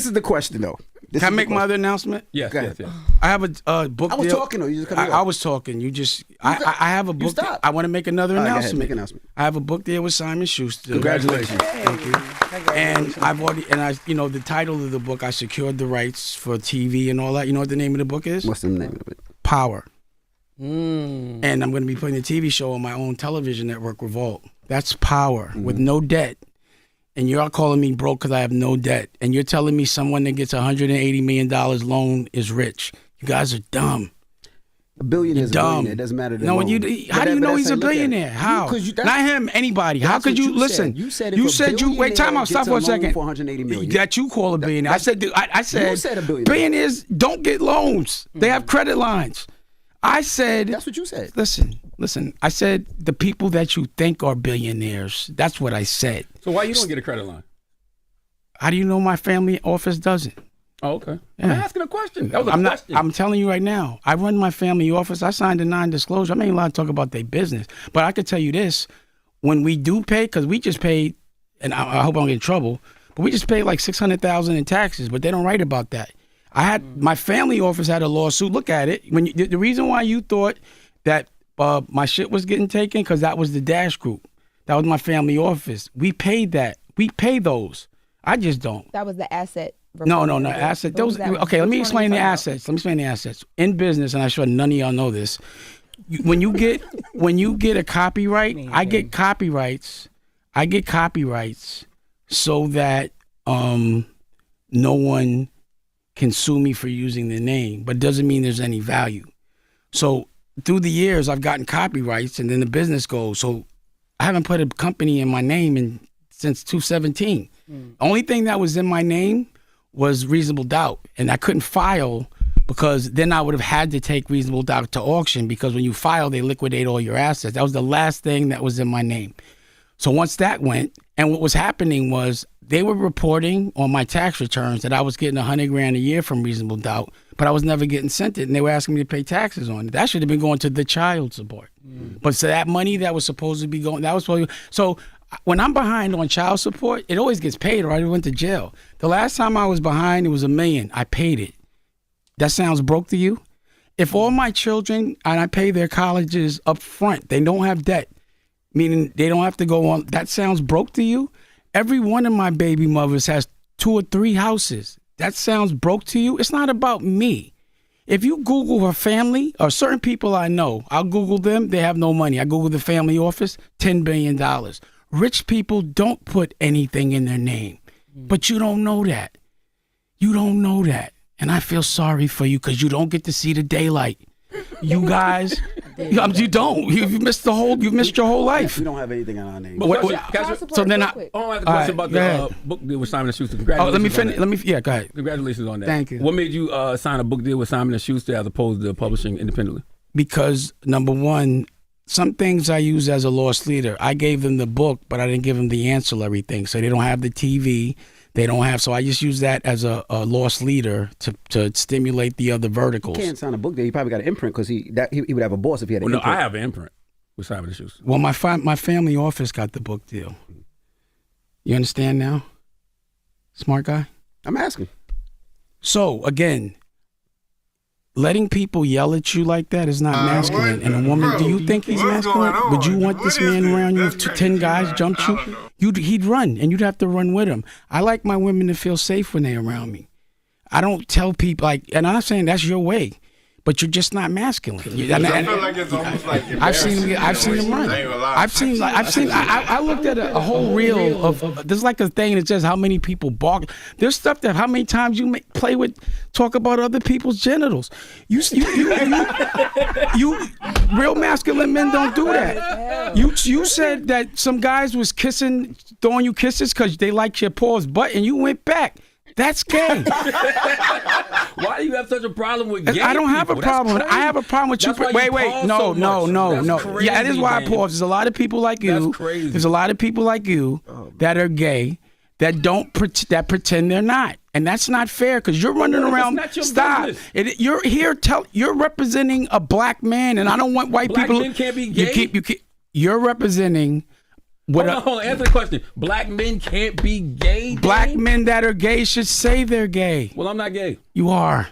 is the question though. This
Can I
is the
make my
question.
other announcement?
Yes,
Go
yes,
ahead.
yes.
I have a book
I was
deal.
talking though. You just cut me
I
off.
was talking. You just. I have a book.
stopped.
I want to make another
All right, go ahead,
announcement.
make an announcement.
I have a book deal with Simon Schuster.
Congratulations.
Thank you. And I've already, the title of the book, I secured the rights for TV and all that. You know what the name of the book is?
What's the name of it?
Power. And I'm going to be putting a TV show on my own television network, Revolt. That's Power with no debt. And you're calling me broke because I have no debt. And you're telling me someone that gets $180 million loan is rich. You guys are dumb.
A billionaire is a
Dumb.
billionaire. It doesn't matter.
No, how do you know he's a billionaire? How? Not him. Anybody. How
That's
could
what
you listen?
said. You said
you
if a
said you wait. Time out. Stop for a
gets a loan
second.
for $180 million.
That you call a billionaire. I said. I said.
You said a billionaire.
Billionaires don't get loans. They have credit lines. I said.
That's what you said.
Listen. I said the people that you think are billionaires. That's what I said.
So why you don't get a credit line?
How do you know my family office doesn't?
Oh, okay.
Yeah.
I'm asking a question. That was a
I'm not.
question.
I'm telling you right now. I run my family office. I signed a non-disclosure. I'm not allowed to talk about their business, but I could tell you this: when we do pay, because we just paid, and I hope I don't get in trouble, but we just paid like $600,000 in taxes, but they don't write about that. I had my family office had a lawsuit. Look at it. When the reason why you thought that my shit was getting taken because that was the Dash Group. That was my family office. We paid that. We pay those. I just don't.
That was the asset.
No, asset. Those. Okay, let me explain the assets. Let me explain the assets. In business, and I'm sure none of y'all know this. When you get a copyright, I get copyrights. I get copyrights so that no one can sue me for using the name, but doesn't mean there's any value. So through the years, I've gotten copyrights, and then the business goes. So I haven't put a company in my name since 2017. Only thing that was in my name was Reasonable Doubt, and I couldn't file because then I would have had to take Reasonable Doubt to auction, because when you file, they liquidate all your assets. That was the last thing that was in my name. So once that went, and what was happening was they were reporting on my tax returns that I was getting $100,000 a year from Reasonable Doubt, but I was never getting sent it, and they were asking me to pay taxes on it. That should have been going to the child support. But so that money that was supposed to be going, that was supposed to, so when I'm behind on child support, it always gets paid or I went to jail. The last time I was behind, it was $1 million. I paid it. That sounds broke to you? If all my children, and I pay their colleges up front, they don't have debt, meaning they don't have to go on, that sounds broke to you? Every one of my baby mothers has 2 or 3 houses. That sounds broke to you? It's not about me. If you Google her family, or certain people I know, I'll Google them, they have no money. I Google the family office, $10 billion. Rich people don't put anything in their name, but you don't know that. You don't know that. And I feel sorry for you because you don't get to see the daylight. You guys, you don't. You've missed your whole life.
We don't have anything on our name.
But
So then
I want to ask a question about the book deal with Simon & Schuster. Congratulations.
let me finish. Yeah, go ahead.
Congratulations on that.
Thank you.
What made you sign a book deal with Simon & Schuster as opposed to publishing independently?
Because number one, some things I use as a lost leader. I gave them the book, but I didn't give them the ancillary thing. So they don't have the TV. They don't have, so I just use that as a lost leader to stimulate the other verticals.
He can't sign a book there. He probably got an imprint because he would have a boss if he had an
Well, no,
imprint.
I have an imprint with Simon & Schuster.
Well, my family office got the book deal. You understand now? Smart guy?
I'm asking.
So, again, letting people yell at you like that is not masculine. And a woman, do you think he's masculine? Would you want this man around you if 10 guys jumped you? He'd run, and you'd have to run with him. I like my women to feel safe when they're around me. I don't tell people, and I'm not saying that's your way, but you're just not masculine.
I feel like it's almost like
I've seen him run. I looked at a whole reel of there's like a thing that says how many people bark. There's stuff that how many times you talk about other people's genitals. You real masculine men don't do that. You said that some guys was throwing you kisses because they liked your paws butt, and you went back. That's gay.
Why do you have such a problem with gay
I don't have a
people?
problem. I have a problem with you. Wait. No.
Crazy,
that is why I
man.
pause. There's a lot of people like you.
That's crazy.
There's a lot of people like you that are gay that that pretend they're not. And that's not fair because you're running around.
That's not your
Stop.
business.
You're here. You're representing a black man, and I don't want white
Black
people.
men can't be gay?
You're representing.
Hold on. Answer the question. Black men can't be gay?
Black
Dave?
men that are gay should say they're gay.
Well, I'm not gay.
You are.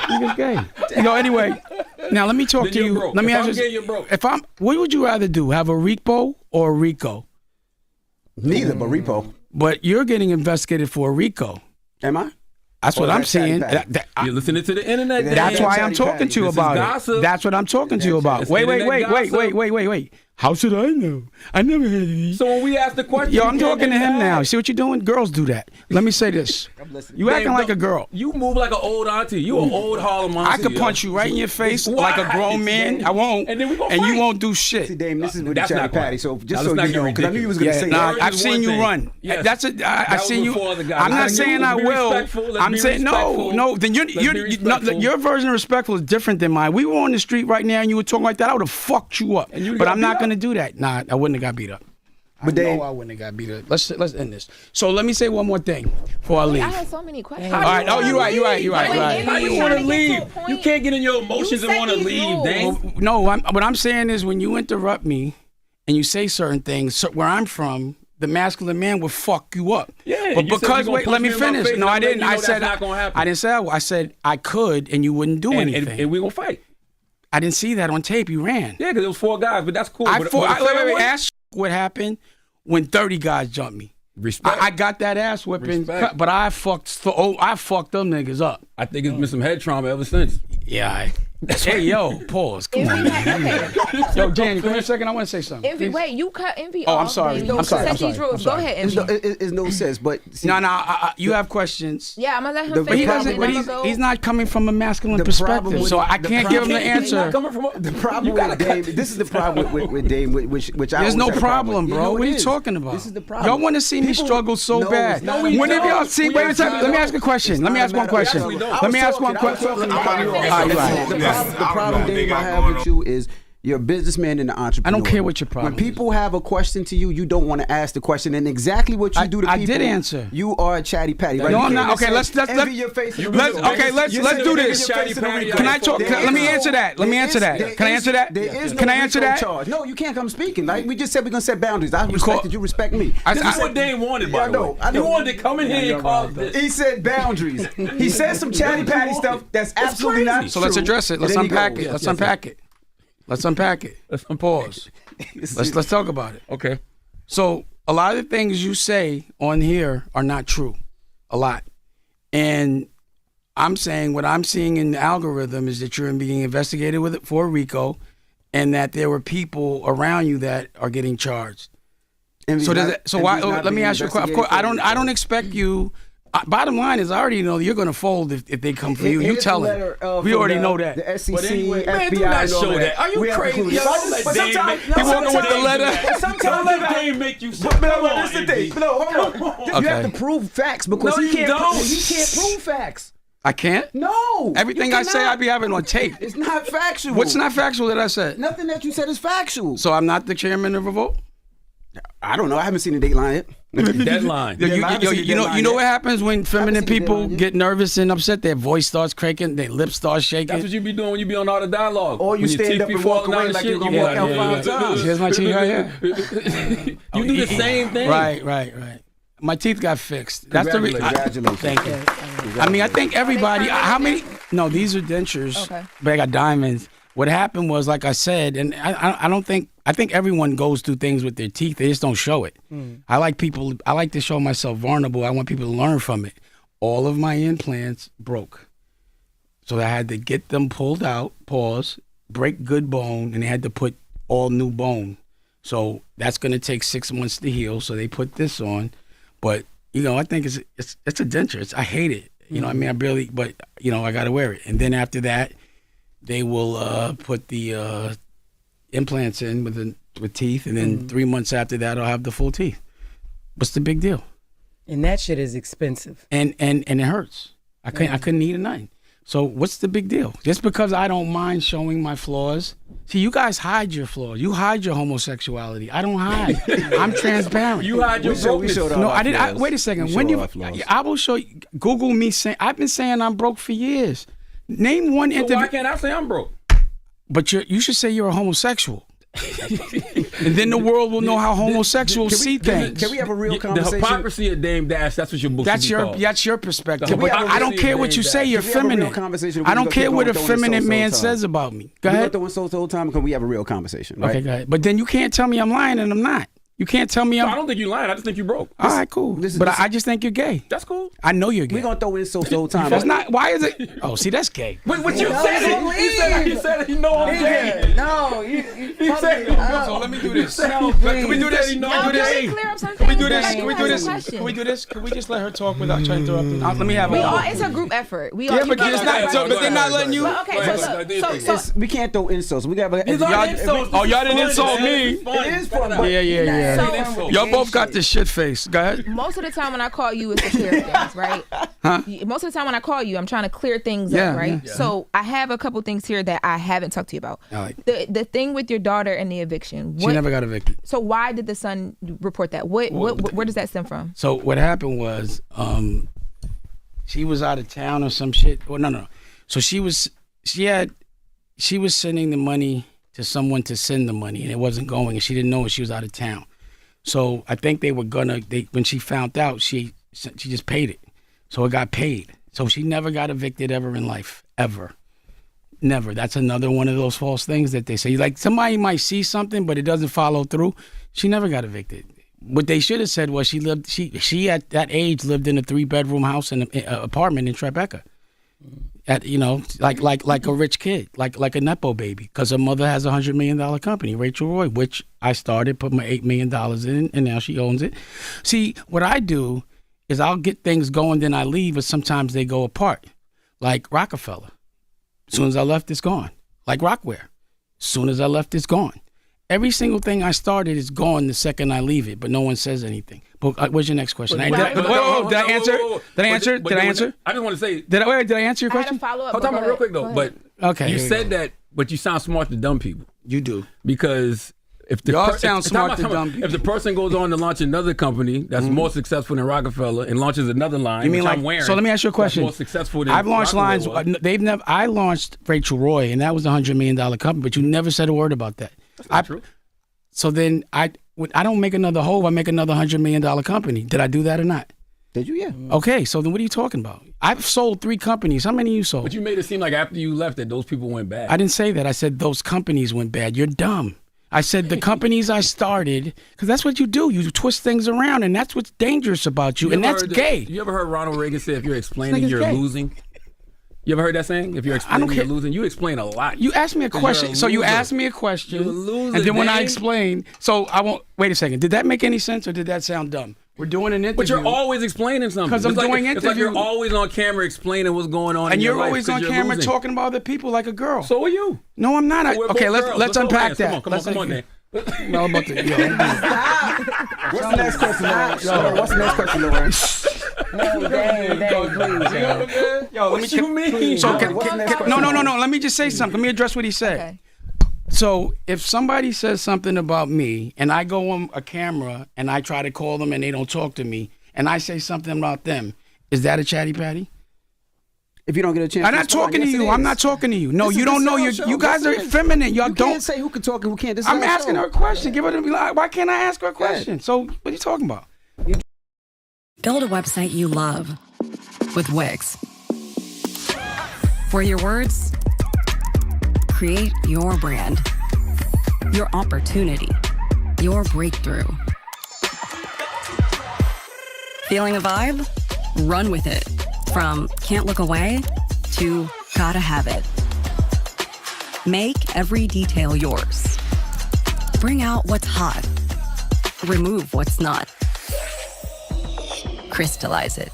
You're gay. Anyway, now let me talk
Then
to
you're
you.
broke.
Let me
If
ask
I'm
you.
gay, you're broke.
What would you rather do? Have a repo or a RICO?
Neither, but repo.
But you're getting investigated for a RICO.
Am I?
That's what
Or
I'm
is that
seeing.
Chatty Patty?
You're listening to the internet.
That's
Dan.
why I'm talking to you
This is
about
gossip.
it. That's what I'm talking to you about.
It's
Wait.
internet gossip.
How should I know? I never heard of these.
So when we ask the question,
Yo,
you
I'm
can't
talking to him
deny.
now. See what you're doing? Girls do that. Let me say this. You acting like a girl.
You move like an old auntie. You an old Harlem auntie.
I could punch you right in your face like a grown man. I won't.
And then we gonna
you
fight.
won't do
See,
shit.
Dame, this is with
That's
the Chatty
not quite.
Patty. So
Now,
just
let's
so
not
you
get
know, because I knew you was going to
Yeah,
say
nah,
that.
I've seen you run.
Yes.
That's it. I've
That
seen
was
you.
before the guy.
I'm not
Let's
saying I
be
will.
respectful. Let's
I'm
be
saying
respectful.
no. Then
Let's be respectful.
your version of respectful is different than mine. We were on the street right now, and you were talking like that. I would have fucked you up.
And you
But
got
I'm not
beat
going to
up?
do that. Nah, I wouldn't have got beat up.
But Dame,
I wouldn't have got beat up. Let's end this. So let me say one more thing before I leave.
I had so many questions.
All right. Oh, you're right.
How you want to leave? You can't get in your emotions and
set
want to
these
leave,
rules.
Dane.
No, what I'm saying is when you interrupt me and you say certain things, where I'm from, the masculine man will fuck you up.
Yeah,
but
you said
because
you gonna
wait,
punch
let me
me in my
finish.
face,
No,
I'm
I
letting
didn't.
you know
I
that's
said
not gonna happen.
I didn't say that. I said I could, and you wouldn't do anything.
And we gonna fight.
I didn't see that on tape. You ran.
Yeah, because it was 4 guys, but that's cool.
I
But-
fought.
but the fair one-
Ask what happened when 30 guys jumped me.
Respect.
I got that ass whipping,
Respect.
but I fucked them niggas up.
I think it's been some head trauma ever since.
Yeah. Hey, yo, pause. Come on, man. Yo, Danny, give me a second. I want to say something.
Envy,
please.
wait, you cut Envy
Oh,
off.
I'm sorry.
baby.
I'm sorry.
Set
I'm sorry.
these rules.
I'm sorry.
Go ahead,
it's
Envy.
no, it's no sense, but see,
No, you have questions.
Yeah, I'm gonna let him
The-
But he
finish.
doesn't.
and
But
then I'ma go.
he's not coming from a masculine
The problem
perspective,
with-
so I
the
can't give him the
problem-
He's not
answer.
coming from
the problem
You gotta
with Dame,
cut-
this is the problem with Dame, which I
There's
always
no
have a
problem,
with.
bro.
know
What are
it
you
is.
talking about?
This is the problem.
Y'all want to see me
People-
struggle so
No,
bad.
it's not.
we
When have
don't.
y'all seen?
We
Wait a
don't.
second. Let me ask a question. Let me ask one question.
we don't.
Let me ask one question.
The problem, Dame, I have with you is you're a businessman and an entrepreneur.
I don't care what your problem
When people have a question to you, you don't want to ask the question, and exactly what you do to
I
people.
did answer.
You are a chatty patty. Right?
No,
You
I'm
can't
not.
say,
Okay, let's
envy your face.
You
let's
been the
okay.
biggest-
Let's do
the
this.
biggest chatty patty
Can I
I've
talk?
ever
Let me
seen.
answer that. Let me answer that. Can I answer that?
There is no
Can I answer
RICO
that?
charge. No, you can't come speaking. Like we just said, we're gonna set boundaries. I
call-
respected you. Respect me.
This is what Dane wanted, by
Yeah, I
the
know,
way.
I know.
He wanted to come in here and call this.
He said boundaries. He said some chatty patty stuff that's absolutely not true.
So let's address it.
And
Let's
then he
unpack
goes.
it. Let's unpack it. Let's unpack it. Let's pause. Let's talk about it.
Okay.
So a lot of the things you say on here are not true. A lot. And I'm saying what I'm seeing in the algorithm is that you're being investigated for RICO, and that there were people around you that are getting charged.
Envy's
So does
not-
it, so
Envy's
why?
not
Let me
being
ask you a question. Of course,
investigated
I
for
don't
RICO.
expect you. Bottom line is, I already know you're going to fold if they come for you. You
Here's
tell
the
them.
letter,
We
from
already
the-
know that.
The SEC,
But anyway,
FBI,
man, do not
and all
show that. Are you
We have
crazy?
included-
Don't let
But
Dame
sometimes-
make-
He walking with the letter.
But sometimes
Don't
you
let
have-
Dame make you
But
Come
no,
on,
this is the
Envy.
thing. No, hold on. You
Okay.
have to prove facts because
No,
he
you
can't.
don't.
He can't prove facts.
I can't.
No.
Everything
you
I say,
cannot.
I be having on tape.
It's not factual.
What's not factual that I said?
Nothing that you said is factual.
So I'm not the chairman of Revolt.
I don't know. I haven't seen the Dateline yet.
Deadline.
You know what happens when feminine people get nervous and upset? Their voice starts cracking, their lips start shaking.
That's what you be doing when you be on all the dialogue.
Or you
When your
stand
teeth
up
be
and walk
falling
away
out
like
and
you're
shit.
gonna walk out 5 times.
Here's my teeth right here.
You do the same thing.
Right. My teeth got fixed. That's the reason.
Congratulations.
Thank you. I mean, I think everybody. How many? No, these are dentures.
Okay.
But I got diamonds. What happened was, like I said, and I don't think. I think everyone goes through things with their teeth. They just don't show it. I like to show myself vulnerable. I want people to learn from it. All of my implants broke, so I had to get them pulled out. Pause. Break good bone, and they had to put all new bone. So that's going to take 6 months to heal. So they put this on, but I think it's a denture. I hate it. I mean, I barely, but I got to wear it. And then after that, they will put the implants in with teeth, and then 3 months after that, I'll have the full teeth. What's the big deal?
And that shit is expensive.
And it hurts. I couldn't eat a night. So what's the big deal? Just because I don't mind showing my flaws. See, you guys hide your flaws. You hide your homosexuality. I don't hide. I'm transparent.
You hide your brokenness.
No, I didn't. Wait a second. I will show you. Google me saying. I've been saying I'm broke for years. Name one
So
interview.
why can't I say I'm broke?
But you should say you're a homosexual. And then the world will know how homosexuals see things.
Can we have a real
The
conversation?
hypocrisy of Dame Dash. That's what your book should be called.
That's your perspective.
The
But I
hypocrisy
don't care
of
what you
Dame
say.
Dash.
You're
Can we have a real
feminine.
conversation?
I don't
We're
care
gonna
what a
keep going
feminine
so
man
time.
says about me. Go
We're
ahead.
throwing so time. Can we have a real conversation? Right?
Okay, go ahead. But then you can't tell me I'm lying and I'm not. You can't tell me
No,
I'm.
I don't think you lying. I just think you broke.
All right, cool. But I just think you're gay.
That's cool.
I know you're gay.
We're gonna throw in so time.
That's not. Why is it? Oh, see, that's gay.
What you said? He said he know I'm gay.
No,
He said
So let me do this.
No,
Can we do this?
please.
Can we do
Y'all
this?
can clear up some
Can we
things.
do this?
Like,
Can we
you
do
have
this?
some questions.
Can we do this? Can we just let her talk without trying to interrupt her? Let me have
We
her.
all, it's a group effort. We
Yeah,
all,
but
you
it's
can't-
not. So, but they're not letting you.
Well, okay, so
We can't throw insults. We got.
These aren't insults.
Oh, y'all didn't
This is
insult
fun.
me.
This is fun.
It is fun, but
Yeah.
So-
Y'all both got the shit face. Go ahead.
most of the time when I call you, it's to clear things, right?
Huh?
Most of the time when I call you, I'm trying to clear things
Yeah,
up, right?
yeah.
So I have a couple things here that I haven't talked to you about.
I like-
The thing with your daughter and the eviction.
She never got evicted.
So why did the son report that? Where does that stem from?
So what happened was, she was out of town or some shit. Well, no. So she was sending the money to someone to send the money, and it wasn't going, and she didn't know it. She was out of town. So I think they were when she found out, she just paid it. So it got paid. So she never got evicted ever in life, ever. Never. That's another one of those false things that they say. Like, somebody might see something, but it doesn't follow through. She never got evicted. What they should have said was she at that age lived in a 3-bedroom house and apartment in Tribeca. Like a rich kid, like a Nepo baby, because her mother has a $100 million company, Rachel Roy, which I started, put my $8 million in, and now she owns it. See, what I do is I'll get things going, then I leave, but sometimes they go apart. Like Rockefeller. As soon as I left, it's gone. Like Rockware. As soon as I left, it's gone. Every single thing I started is gone the second I leave it, but no one says anything. But what's your next question? Did I answer? Did I answer?
I just want to say.
Did I answer your
I had
question?
a follow-up.
Hold
but
on,
go
real
ahead.
quick
Go
though.
ahead.
But
Okay.
you
here we
said
go.
that, but you sound smart to dumb people.
You do.
Because if the
Y'all sound smart to dumb people.
If the person goes on to launch another company that's more successful than Rockefeller and launches another line,
You mean
which
like?
I'm wearing,
So let me ask you a
that's
question.
more successful than
I've launched
Rockefeller
lines.
was.
I launched Rachel Roy, and that was a $100 million company, but you never said a word about that.
That's not true.
So then I don't make another Hove. I make another $100 million company. Did I do that or not?
Did you? Yeah.
Okay. So then what are you talking about? I've sold 3 companies. How many you sold?
But you made it seem like after you left that those people went bad.
I didn't say that. I said those companies went bad. You're dumb. I said the companies I started, because that's what you do. You twist things around, and that's what's dangerous about you, and
ever
that's
heard
gay.
You ever heard Ronald Reagan say, if you're explaining,
nigga's
you're
gay.
losing? You ever heard that saying? If you're explaining, you're
care.
losing. You explain a lot.
You asked me a
'Cause
question.
you're a
So you
loser.
asked me a question,
You're a loser,
and then when I
Dave.
explained, so I won't. Wait a second. Did that make any sense, or did that sound dumb? We're doing an interview.
But you're always explaining something.
'Cause I'm
It's like-
doing
It's like you're
interview.
always on camera explaining what's going on.
and
in your
you're
life
always
'cause
on
you're
camera
losing.
talking about other people like a girl.
So are you.
No, I'm not.
We're
Okay,
both girls.
let's
all
unpack
hands.
that.
Come on, Dan.
No, I'm about to.
What's the next question, Lauren? What's the next question, Lauren?
No, dang, please.
Yo,
What you mean?
So
What's the next question?
no. Let me just say something. Let me address what he said.
Okay.
So if somebody says something about me and I go on a camera and I try to call them and they don't talk to me and I say something about them, is that a chatty patty?
If you don't get a chance,
I'm not talking to you. I'm not talking to you. No, you don't know. You guys are feminine. Y'all
You
don't
can't say who can talk and who can't. This is
I'm
our
asking
show.
her a question. Give her the. Why can't I ask her a question? So what are you talking about?
Build a website you love with Wix. For your words, create your brand, your opportunity, your breakthrough. Feeling a vibe? Run with it. From can't look away to gotta have it. Make every detail yours. Bring out what's hot. Remove what's not. Crystallize it.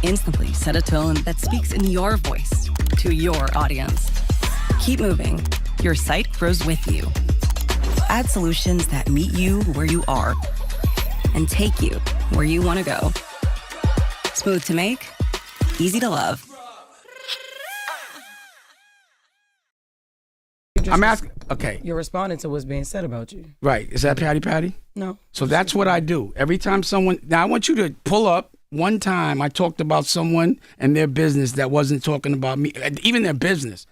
Instantly set a tone that speaks in your voice to your audience. Keep moving. Your site grows with you. Add solutions that meet you where you are and take you where you want to go. Smooth to make, easy to love.
I'm asking. Okay.
You're responding to what's being said about you.
Right. Is that patty patty?
No.
So that's what I do. Every time someone. Now I want you to pull up. One time I talked about someone and their business that wasn't talking about me, even their business.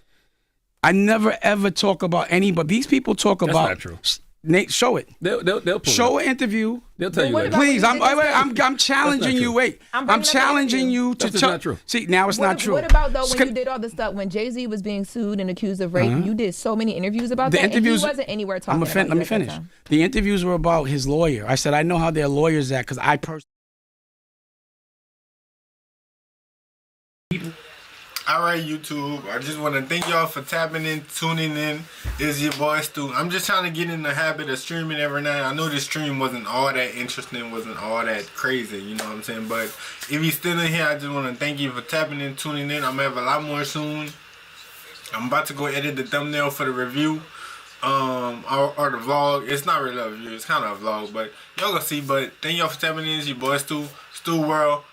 I never ever talk about anybody. These people talk
That's
about.
not true.
Nate, show it.
They'll pull
show
it.
an interview.
They'll tell you
what
later.
about-
Please, I'm challenging you.
true.
Wait,
I'm
I'm
bringing up
challenging
an
you to
That's just
tell.
not true.
See, now it's not true.
What about though when
Sc-
you did all the stuff when Jay-Z was being sued and accused of rape? You did so many interviews about
The
that,
interviews.
and he wasn't anywhere talking about
Let
you
me
at that
finish.
time.
The interviews were about his lawyer. I said I know how their lawyers act because I personally.
All right, YouTube. I just want to thank y'all for tapping in, tuning in. It's your boy Stu. I'm just trying to get in the habit of streaming every night. I know this stream wasn't all that interesting, wasn't all that crazy, you know what I'm saying? But if you're still in here, I just want to thank you for tapping in, tuning in. I'm going to have a lot more soon. I'm about to go edit the thumbnail for the review. Or the vlog. It's not really a review. It's kind of a vlog, but y'all gonna see. But thank y'all for tapping in. It's your boy Stu World.